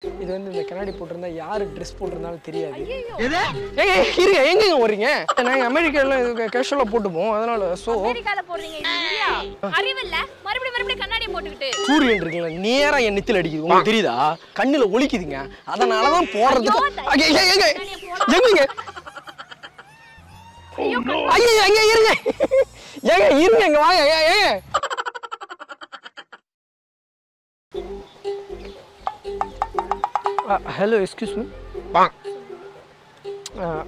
இது வந்து இந்த கண்ணாடி போட்டிருந்தா யாரு ட்ரெஸ் போட்டிருந்தாலும் தெரியாது. இருங்க எங்கங்க ஓடுறீங்க? நாங்க அமெரிக்கால கேஷுவலா போட்டுப்போம், அதனால. சோ அமெரிக்கால போடுறீங்க, இது இந்தியா. அறிவில்ல, மறுபடியும் கண்ணாடியை போட்டுக்கிட்டு. சூரியன் இருக்குல்ல, நேரா என் நெத்தில அடிக்குது, உங்களுக்கு தெரியுதா? கண்ணுல ஒலிக்குதுங்க, அதனாலதான் போடுறது. எங்கங்க ஐயா எங்க இருங்க, ஏங்க இருங்க, இங்க வாங்க. ஏங்க hello, excuse me.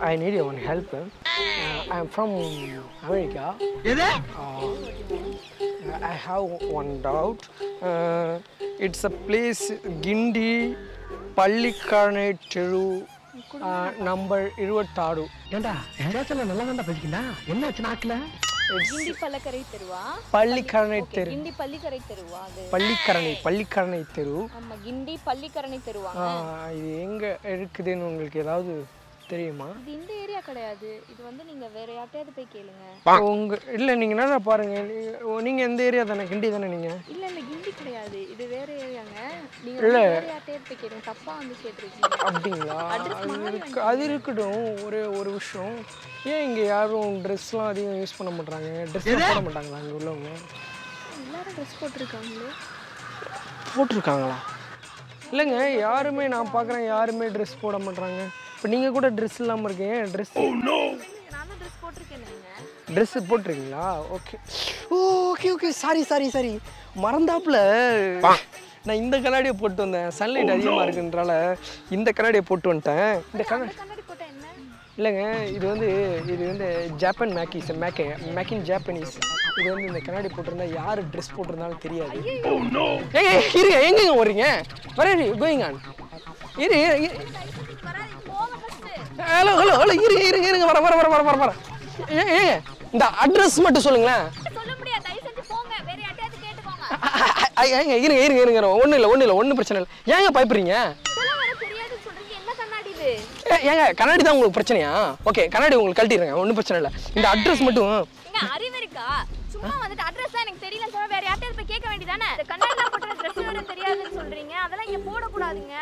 I need your help. I'm from America. I have one doubt. It's a place, Gindi, Pallikarnai Teru, number 26. ஏண்டா ஏதாச்சும் நல்லா தான்டா படிக்கீங்களா? என்னாச்சு நாக்குல? கிண்டி பல்லக்கரை தெருவா? பள்ளிக்கரணை தெரு. கிண்டி பள்ளிக்கரை தெருவா? அது பள்ளிக்கரணை தெரு. ஆமா, கிண்டி பள்ளிக்கரணை தெருவா. இது எங்க இருக்குதுன்னு உங்களுக்கு ஏதாவது தெரியுமா? இது இந்த ஏரியா கிடையாது, இது வந்து நீங்க வேற யார்ட்டையாவது போய் கேளுங்க. உங்க இல்ல, நீங்க என்ன பாருங்க, நீங்க எந்த ஏரியா தானே? கிண்டி தானே நீங்க? இல்ல கிண்டி கிடையாது, இது வேற ஏரியாங்க. நீங்க வேற யார்ட்டையாவது போய் கேளுங்க, தப்பா வந்து கேட்டிருக்கீங்க. அப்படிங்களா? அது இருக்கட்டும். ஒரு விஷயம், ஏன் இங்க யாரும் ட்ரெஸ்லாம் அதிகம் யூஸ் பண்ண மாட்டாங்க? ட்ரெஸ் போட மாட்டாங்களா அங்க உள்ளவங்க? எல்லாரும் ட்ரெஸ் போட்டிருக்காங்களா? இல்லைங்க, யாருமே நான் பார்க்குறேன், யாருமே ட்ரெஸ் போட மாட்டாங்க. இப்போ நீங்கள் கூட ட்ரெஸ் இல்லாமல் இருக்கீங்க. ட்ரெஸ் ட்ரெஸ் போட்டிருக்கீங்களா? ஓகே சாரி மறந்தாப்புல. நான் இந்த கண்ணாடியை போட்டு வந்தேன், சன்லைட் அதிகமாக இருக்குன்றால இந்த கண்ணாடியை போட்டு வந்துட்டேன். இந்த கண்ணாடி இல்லைங்க, இது வந்து ஜப்பான் மேக்கின் ஜாப்பனீஸ். இது வந்து இந்த கண்ணாடி போட்டிருந்தா யார் ட்ரெஸ் போட்டிருந்தாலும் தெரியாது. இருங்க எங்கங்க ஓடுறீங்க? வரேன் கோயிங் ஆன். ஹலோ இருங்க வர. ஏங்க இந்த அட்ரஸ் மட்டும் சொல்லுங்களேன். இருங்க ஒன்றும் பிரச்சனை இல்லை. ஏங்க பயப்படுறீங்க? ஏங்க கண்ணாடி தான் உங்களுக்கு பிரச்சனையா? ஓகே, கண்ணாடி உங்களுக்கு கழட்டிடுங்க, ஒன்றும் பிரச்சனை இல்லை. இந்த அட்ரஸ் மட்டும். அறிவு இருக்கா? சும்மா வந்துட்டு அட்ரஸ் தான் எனக்கு தெரியலன்னு சொல்ல வேற யார்ட்டையாவது போய் கேட்க வேண்டியதானே? இந்த கண்ணாடில போட்ட ட்ரெஸ் வேற தெரியாதுன்னு சொல்றீங்க, அதெல்லாம் இங்க போட கூடாதுங்க.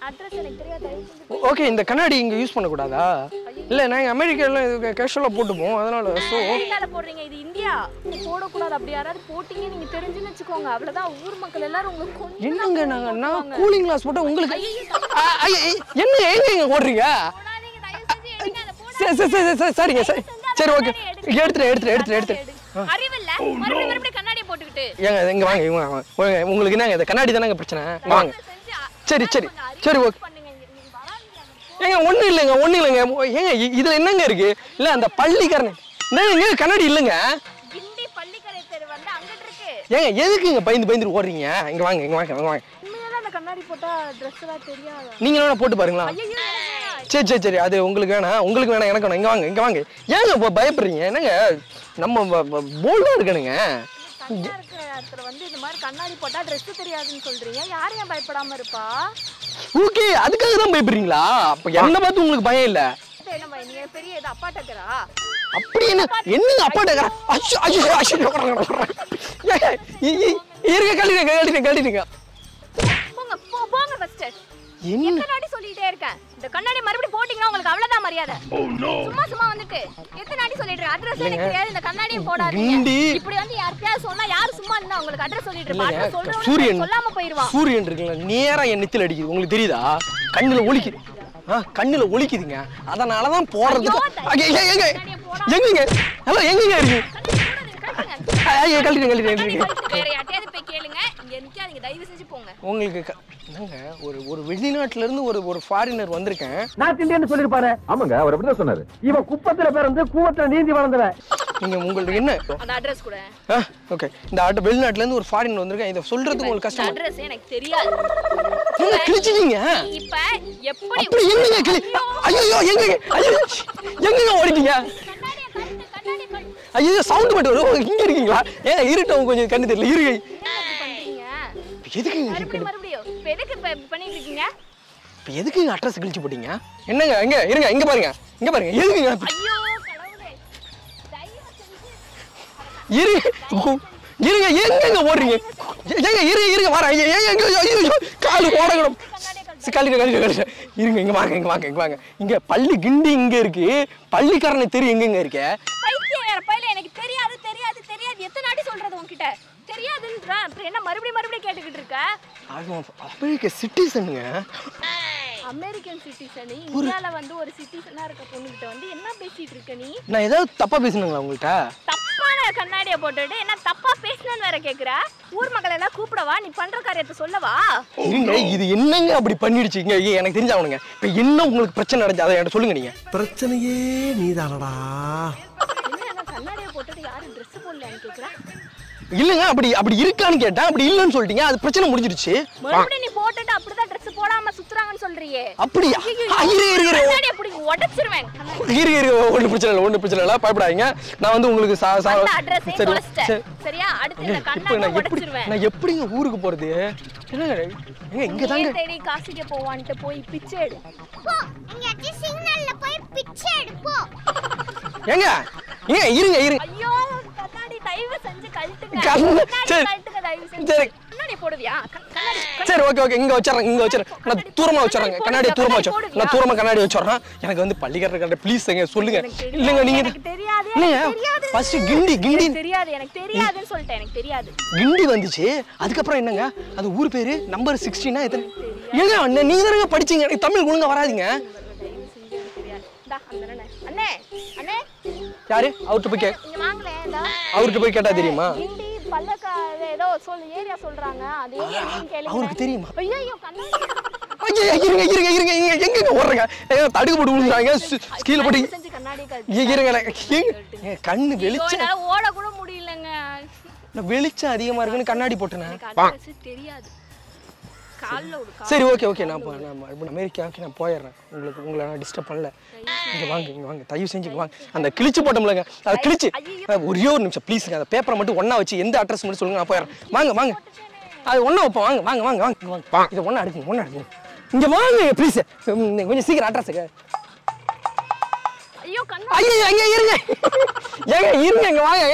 அட்ரஸ் எனக்கு தெரியாது. ஓகே, இந்த கண்ணாடி இங்க யூஸ் பண்ண கூடாதா? இல்ல, நாங்க அமெரிக்கால கேஷுவலா போட்டுப்போம், அதனால. சோ அமெரிக்கால போடுறீங்க, இது இந்தியா. நீங்க போட கூடாது. அப்படி யாராவது போட்டீங்க நீங்க தெரிஞ்சுன்னு வெச்சுக்கோங்க, அவ்வளவுதான். ஊர் மக்கள் எல்லாரும் உங்களுக்கு கொன்னு. என்னங்க நான் கூலிங் கிளாஸ் போட்டா உங்களுக்கு எங்க ஓடுறீங்க? சரிங்க சரி ஓகே, எடுத்துட்டு. அறிவில்ல, மறுபடியும் கண்ணாடியை போட்டுக்கிட்டு. ஏங்க இங்க வாங்க. உங்களுக்கு என்னங்க இந்த கண்ணாடி தானங்க பிரச்சனை? வாங்க. சரி ஓகே. ஏங்க ஒண்ணும் இல்லைங்க. ஏங்க இதுல என்னங்க இருக்கு? இல்ல அந்த பள்ளிக்கரணை என்னங்க கண்ணாடி இல்லைங்க. கிண்டி பள்ளிக்கரை தெரு வந்து அங்கிட்டு இருக்கு. ஏங்க எதுக்குங்க பயந்து ஓடுறீங்க? இங்க வாங்க. உண்மையாவே அந்த கண்ணாடி போட்டா Dress எல்லாம் தெரியாது. நீங்க வேணா போட்டு பாருங்களா? சரி அது உங்களுக்கு வேணாம், எனக்கு வேணாம். இங்க வாங்க. ஏங்க பயப்படுறீங்க? என்னங்க நம்ம போல்டா இருக்கணுங்க. வந்து இந்த மாதிரி கண்ணாடி போட்டா Dress தெரியாதுன்னு சொல்றீங்க, யார் ஏன் பயப்படாம இருப்பா? ஓகே, அதுக்காக தான் பயப்படுறீங்களா? அப்ப என்ன பார்த்து உங்களுக்கு பயம் இல்ல? என்ன பயம்? நீங்க பெரிய இது அப்பா டக்கரா? அப்படி என்னங்க அப்பா டக்கரா? இருங்க கழட்டிடுங்க. போங்க ஃபர்ஸ்ட். என்ன நாடி சொல்லிட்டே இருக்கேன், இந்த கண்ணாடி மறுபடியும் போடிங்கன்னா உங்களுக்கு அவ்வளவுதான் மரியாதை. சும்மா வந்துட்டு எத்தனை நாடி சொல்லிடுறேன், அட்ரஸ் எனக்கு தெரியாது, இந்த கண்ணாடியும் போடாதீங்க. இப்படி வந்து யார்கிட்டயாவது சொன்னா யாரு சும்மா இருந்தா உங்களுக்கு அட்ரஸ் சொல்லிட்டு இருப்பா? அட்ரஸ் சொல்றவங்க சொல்லாம போயிடுவா. சூரியன் இருக்குல்ல, நேரா என் நெத்தில அடிக்குது, உங்களுக்கு தெரியுதா? கண்ணுல ஒலிக்குதுங்க, அதனாலதான் போடுறது. எங்கங்க ஹலோ எங்கங்க இருக்கு? உங்களுக்கு ஒரு வெளிநாட்டுல இருந்து ஒரு ஃபாரினர் வந்திருக்கேன். நார்த் இந்தியன் சொல்லிருப்பாரு. ஆமாங்க, அவர் அப்படிதான் சொன்னாரு. இவன் குப்பத்துல பிறந்து கூவத்துல நீந்தி வளர்ந்தவன். நீங்க உங்களுக்கு என்ன அந்த அட்ரஸ் கூட? ஓகே, இந்த வெளிநாட்டுல இருந்து ஒரு ஃபாரினர் வந்திருக்கேன், இத சொல்றதுக்கு உங்களுக்கு கஷ்டம். அட்ரஸ் எனக்கு தெரியாது. நீங்க கிழிச்சிட்டீங்க. இப்ப எப்படி அப்படி என்னங்க ஐயோ எங்கங்க ஓடிட்டீங்க? ஐயோ சவுண்ட் மட்டும் வரும். இங்க இருக்கீங்களா? ஏன் இருட்டவும் கொஞ்சம் கண்ணு தெரியல. இருங்க. எதுக்கு பண்ணிட்டு இருக்கீங்க? எதுக்கு அட்ரஸ் கிழிச்சு போட்டீங்க? என்னங்க இருங்க, இங்க பாருங்க. எதுக்குங்க? ஐயோ கடவுளே, இருங்க எங்கங்க ஓடுறீங்க? இருங்க வரேன். காலு ஓடணும். கழட்டு இருங்க இங்க வாங்க இங்க பள்ளி கிண்டி இங்க இருக்கு பள்ளிக்காரனை தெரியும் எங்க இருக்க பையல எனக்கு தெரியாது எத்தனை நாடி சொல்றது உன்கிட்ட தெரியாதுன்ற அப்புறம் என்ன மறுபடியும் கேட்டுக்கிட்டு இருக்க அமெரிக்க சிட்டிசனுங்க அமெரிக்கன் சிட்டிசன் இந்தியால வந்து ஒரு சிட்டிசனா இருக்க பொண்ணுகிட்ட வந்து என்ன பேசிட்டு இருக்க நீ நான் ஏதாவது தப்பா பேசுனீங்களா உங்கள்கிட்ட தப்பான கண்ணாடியை போட்டுட்டு என்ன தப்பா பேசுனேன்னு வேற கேக்குற ஊர் மக்கள் எல்லாம் கூப்பிடவா நீ பண்ற காரியத்தை சொல்லவா இருங்க இது என்னங்க அப்படி பண்ணிடுச்சு இங்க எனக்கு தெரிஞ்சவனுங்க இப்ப என்ன உங்களுக்கு பிரச்சனை நடந்துச்சு அதை என்கிட்ட சொல்லுங்க நீங்க பிரச்சனையே நீதானடா என்ன கண்ணாடியை போட்டுட்டு யாரும் ட்ரெஸ் போடலன்னு கேக்குற இல்லங்க அப்படி இருக்கான்னு கேட்டேன் அப்படி இல்லன்னு சொல்லிட்டீங்க அது பிரச்சனை முடிஞ்சிருச்சு மறுபடியும் நீ போட்டுட்டு அப்படிதான் Dress போடாம சுத்துறாங்கன்னு சொல்றியே அப்படியா இரு கண்ணாடியை புடிங்க உடைச்சிருவேன் இரு ஒண்ணு பிரச்சனை இல்ல பயப்படாதீங்க நான் வந்து உங்களுக்கு அட்ரஸ் தொலைச்சிட்டேன் சரியா அடுத்து இந்த கண்ணாடியை உடைச்சிருவேன் நான் எப்படிங்க ஊருக்கு போறது என்னங்க இங்க தாங்க தேடி காசிக்கு போவான்ட்டு போய் பிச்சை எடு போ இங்க அடி சிக்னல்ல போய் பிச்சை எடு போ ஏங்க இருங்க ஐயோ கண்ணாடி தயவு செஞ்சு கழட்டுங்க சரி கழட்டுங்க தயவு செஞ்சு சரி கண்ணாடி போடுவியா சரி ஓகே இங்க வச்சறேன் நான் தூரமா வச்சறேன் கண்ணாடி தூரமா வச்சறேன் நான் தூரமா கண்ணாடி வச்சறேன் எனக்கு வந்து பள்ளிக்கரண்ட ப்ளீஸ் சொல்லுங்க இல்லங்க நீங்க எனக்கு தெரியாது ஃபர்ஸ்ட் கிண்டி தெரியாது எனக்கு தெரியாதுன்னு சொல்லிட்டேன் எனக்கு தெரியாது கிண்டி வந்துச்சு அதுக்கு அப்புறம் என்னங்க அது ஊர் பேரு நம்பர் 16 னா எத்தனை ஏங்க நீங்க தானங்க படிச்சீங்க எனக்கு தமிழ் ஒழுங்கா வராதீங்க அண்ணே அண்ணே யாரு அவர்ட்ட போய் இங்க வாங்களே அவர்ட்ட போய் கேட்டா தெரியுமா கிண்டி பல்லக்க ஏதோ ஏரியா சொல்றாங்க அது ஏரியான்னு கேளுங்க அவருக்கு தெரியுமா ஐயோ கண்ணாடி இருங்க எங்க ஓடுறீங்க தடுக்கு போட்டு விழுந்துறாங்க கீழ போட்டு செஞ்சு கண்ணாடி கழட்டு இருங்க கண்ணு வெளிச்சம் ஓட கூட முடியலங்க வெளிச்சம் அதிகமா இருக்குன்னு கண்ணாடி போட்டேன் தெரியாது கால்ல சரி ஓகே நான் அமெரிக்காவுக்கு நான் போயிடுறேன் உங்களை நான் டிஸ்டர்ப் பண்ணல இங்க வாங்க தயவு செஞ்சு வாங்க அந்த கிழிச்சு போட்டோம்லங்க அதை கிழிச்சு ஒரே ஒரு நிமிஷம் ப்ளீஸுங்க அந்த பேப்பரை மட்டும் ஒண்ணா வச்சு எந்த அட்ரஸ் மட்டும் சொல்லுங்க நான் போயிடுறேன் வாங்க அது ஒண்ணா வைப்போம் வாங்க இதை ஒண்ணா எடுக்குங்க இங்க வாங்க ப்ளீஸ் கொஞ்சம் சீக்கிரம் அட்ரஸுக்கு ஐயோ கண்ணா ஐயா இருங்க இருங்க இங்க வாங்க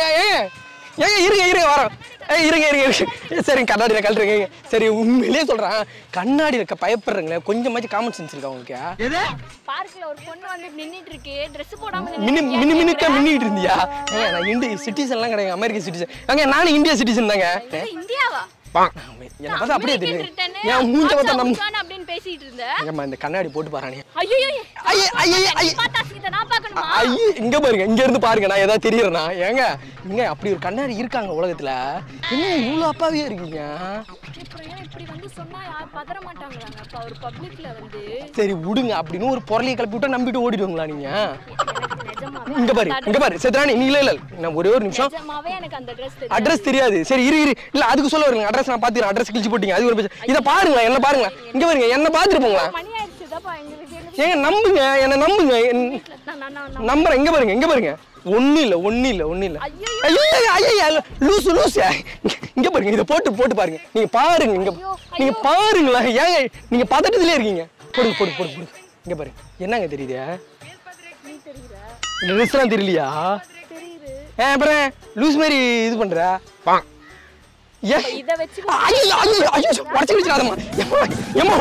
இருங்க வரோம் இருங்க சரி கண்ணாடியில் கழட்டுறீங்க சரி உண்மையிலேயே சொல்றேன் கண்ணாடியில் பயப்படுறீங்களே கொஞ்சமாச்சும் காமன் சென்ஸ் இருக்கா உங்களுக்கு பார்க்ல ஒரு பொண்ணு வந்து நின்னுட்டு இருக்கு Dress போடாம மின்னிட்டு இருந்தியா நான் இந்திய சிட்டிசன்லாம் கிடையாது அமெரிக்கன் சிட்டிசன் நானும் இந்தியா சிட்டிசன் தாங்க இந்தியாவா என்ன பார்த்தா அப்படியே தெரியுது ஏன் மூஞ்ச பார்த்தா நம்ம அப்படினு பேசிட்டு இருந்த ஏம்மா இந்த கண்ணாடி போட்டு பாறானே ஐயோ பார்த்தா சீதா நான் பார்க்கணுமா இங்க பாருங்க இங்க இருந்து பாருங்க நான் ஏதாவது தெரியறேனா ஏங்க இங்க அப்படி ஒரு கண்ணாடி இருக்காங்க உலகத்துல என்ன இவ்ளோ அப்பாவியா இருக்கீங்க இப்படி வந்து சொன்னா பதற மாட்டாங்களாங்க அப்ப ஒரு பப்ளிக்ல வந்து சரி விடுங்க அப்படின்னு ஒரு பொருளைய கிளப்பி விட்டா நம்பிட்டு ஓடிடுவீங்களா நீங்க இங்க பாரு சேத்ராணி நீ இல்ல நான் ஒரே ஒரு நிமிஷம் நிஜமாவே எனக்கு அந்த அட்ரஸ் தெரியாது சரி இரு இல்ல அதுக்கு சொல்ல வரீங்க அட்ரஸ் நான் பாத்துறேன் அட்ரஸ் கிழிச்சு போட்டீங்க அது ஒரு இத பாருங்க என்ன பாருங்க இங்க பாருங்க என்ன பாத்துட்டு போங்க மணி ஆயிடுச்சுதாப்பா எங்களுக்கு ஏங்க நம்புங்க என்ன நம்புங்க நம்புறேன் இங்க பாருங்க ஒண்ணு இல்ல ஐயோ லூசு இங்க பாருங்க இத போட்டு பாருங்க நீங்க பாருங்களா ஏங்க நீங்க பதட்டத்திலே இருக்கீங்க போடு இங்க பாருங்க என்னங்க தெரியுது ட்ரெஸ்லாம் தெரியலையா அப்புறம் லூஸ் மாதிரி இது பண்ற இத வெச்சு ஐயோ உடைச்சு விடாதம்மா ஏமா